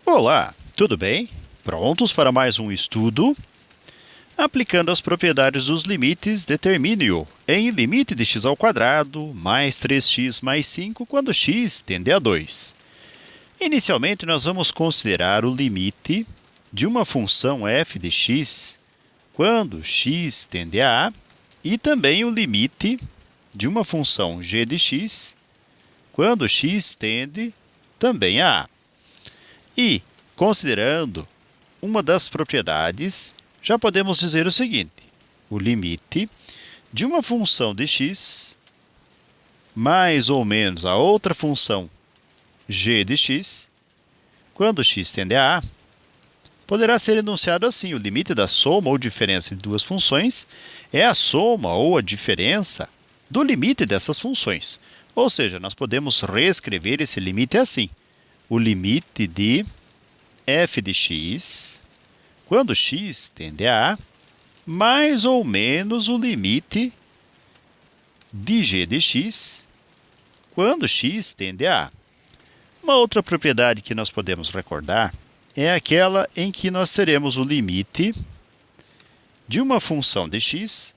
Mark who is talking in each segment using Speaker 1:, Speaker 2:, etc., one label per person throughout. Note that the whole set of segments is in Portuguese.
Speaker 1: Olá, tudo bem? Prontos para mais um estudo? Aplicando as propriedades dos limites, determine-o em limite de x ao quadrado mais 3x mais 5 quando x tende a 2. Inicialmente, nós vamos considerar o limite de uma função f de x quando x tende a e também o limite de uma função g de x quando x tende também a A. E, considerando uma das propriedades, já podemos dizer o seguinte: o limite de uma função de x mais ou menos a outra função g de x, quando x tende a A, poderá ser enunciado assim: o limite da soma ou diferença de duas funções é a soma ou a diferença do limite dessas funções. Ou seja, nós podemos reescrever esse limite assim: o limite de f de x, quando x tende a A, mais ou menos o limite de g de x, quando x tende a A. Uma outra propriedade que nós podemos recordar é aquela em que nós teremos o limite de uma função de x,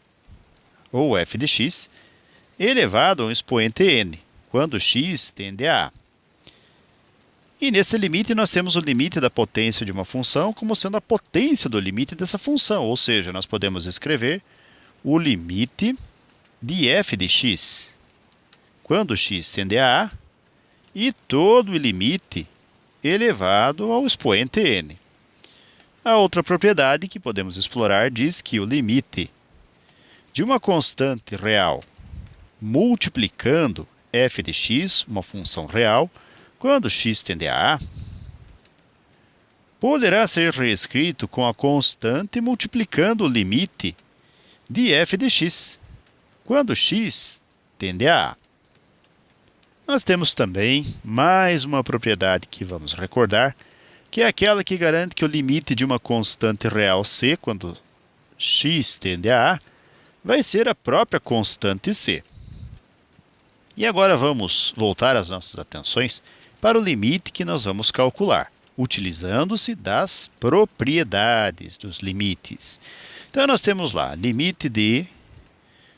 Speaker 1: ou f de x, elevado a um expoente n, quando x tende a A. E nesse limite nós temos o limite da potência de uma função como sendo a potência do limite dessa função, ou seja, nós podemos escrever o limite de f de x, quando x tende a A, e todo o limite elevado ao expoente n. A outra propriedade que podemos explorar diz que o limite de uma constante real multiplicando f de x, uma função real, quando x tende a A, poderá ser reescrito com a constante multiplicando o limite de f de x, quando x tende a A. Nós temos também mais uma propriedade que vamos recordar, que é aquela que garante que o limite de uma constante real c, quando x tende a A, vai ser a própria constante c. E agora vamos voltar as nossas atenções para o limite que nós vamos calcular, utilizando-se das propriedades dos limites. Então, nós temos lá limite de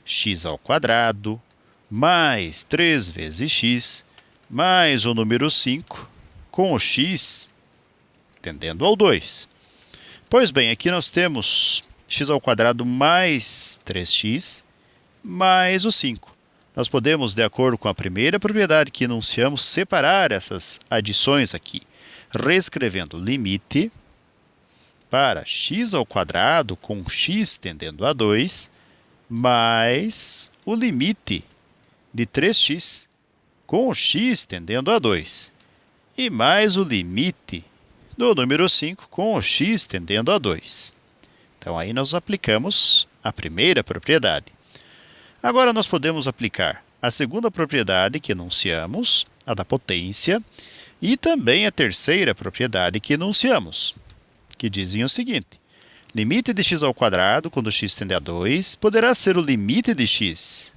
Speaker 1: x ao quadrado mais 3 vezes x mais o número 5 com o x tendendo ao 2. Pois bem, aqui nós temos x ao quadrado mais 3x mais o 5. Nós podemos, de acordo com a primeira propriedade que enunciamos, separar essas adições aqui, reescrevendo limite para x ao quadrado com x tendendo a 2, mais o limite de 3x com x tendendo a 2, e mais o limite do número 5 com o x tendendo a 2. Então, aí nós aplicamos a primeira propriedade. Agora, nós podemos aplicar a segunda propriedade que enunciamos, a da potência, e também a terceira propriedade que enunciamos, que dizem o seguinte: limite de x ao quadrado quando x tende a 2 poderá ser o limite de x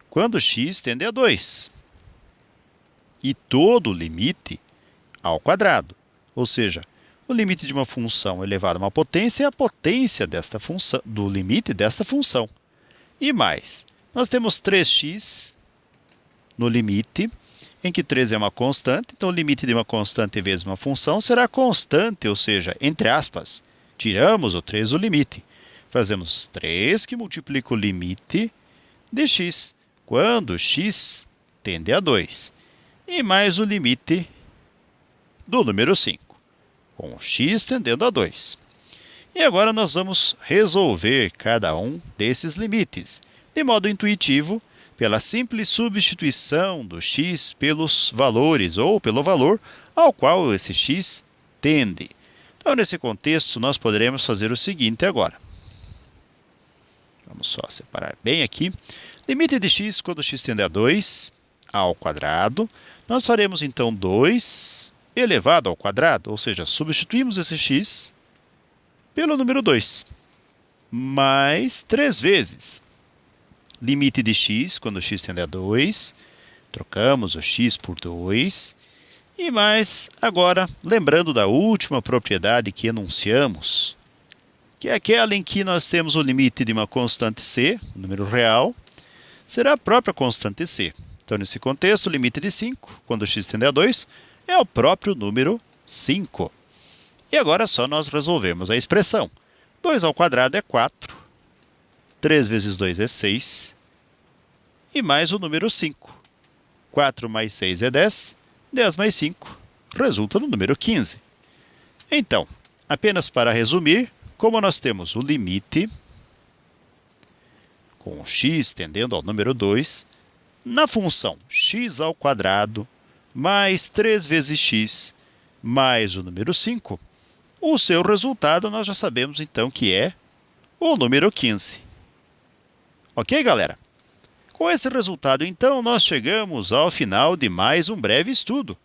Speaker 1: quando x tende a 2. E todo o limite ao quadrado, ou seja, o limite de uma função elevado a uma potência é a potência desta função, do limite desta função. E mais, nós temos 3x no limite, em que 3 é uma constante, então o limite de uma constante vezes uma função será constante, ou seja, entre aspas, tiramos o 3 do limite. Fazemos 3 que multiplica o limite de x, quando x tende a 2, e mais o limite do número 5, com x tendendo a 2. E agora nós vamos resolver cada um desses limites, de modo intuitivo, pela simples substituição do x pelos valores, ou pelo valor ao qual esse x tende. Então, nesse contexto, nós poderemos fazer o seguinte agora. Vamos só separar bem aqui. Limite de x quando x tende a 2 ao quadrado. Nós faremos, então, 2 elevado ao quadrado, ou seja, substituímos esse x pelo número 2, mais 3 vezes limite de x quando x tende a 2, trocamos o x por 2, E mais, agora, lembrando da última propriedade que enunciamos, que é aquela em que nós temos o limite de uma constante c, um número real, será a própria constante c. Então, nesse contexto, o limite de 5, quando x tende a 2, é o próprio número 5. E agora é só nós resolvermos a expressão. 2 ao quadrado é 4, 3 vezes 2 é 6, e mais o número 5. 4 mais 6 é 10, 10 mais 5 resulta no número 15. Então, apenas para resumir, como nós temos o limite com o x tendendo ao número 2, na função x ao quadrado mais 3 vezes x mais o número 5, o seu resultado nós já sabemos então que é o número 15. Ok, galera? Com esse resultado, então, nós chegamos ao final de mais um breve estudo.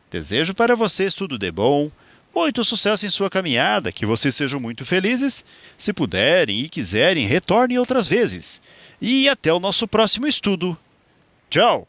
Speaker 1: Desejo para vocês tudo de bom, muito sucesso em sua caminhada, que vocês sejam muito felizes. Se puderem e quiserem, retornem outras vezes. E até o nosso próximo estudo. Tchau!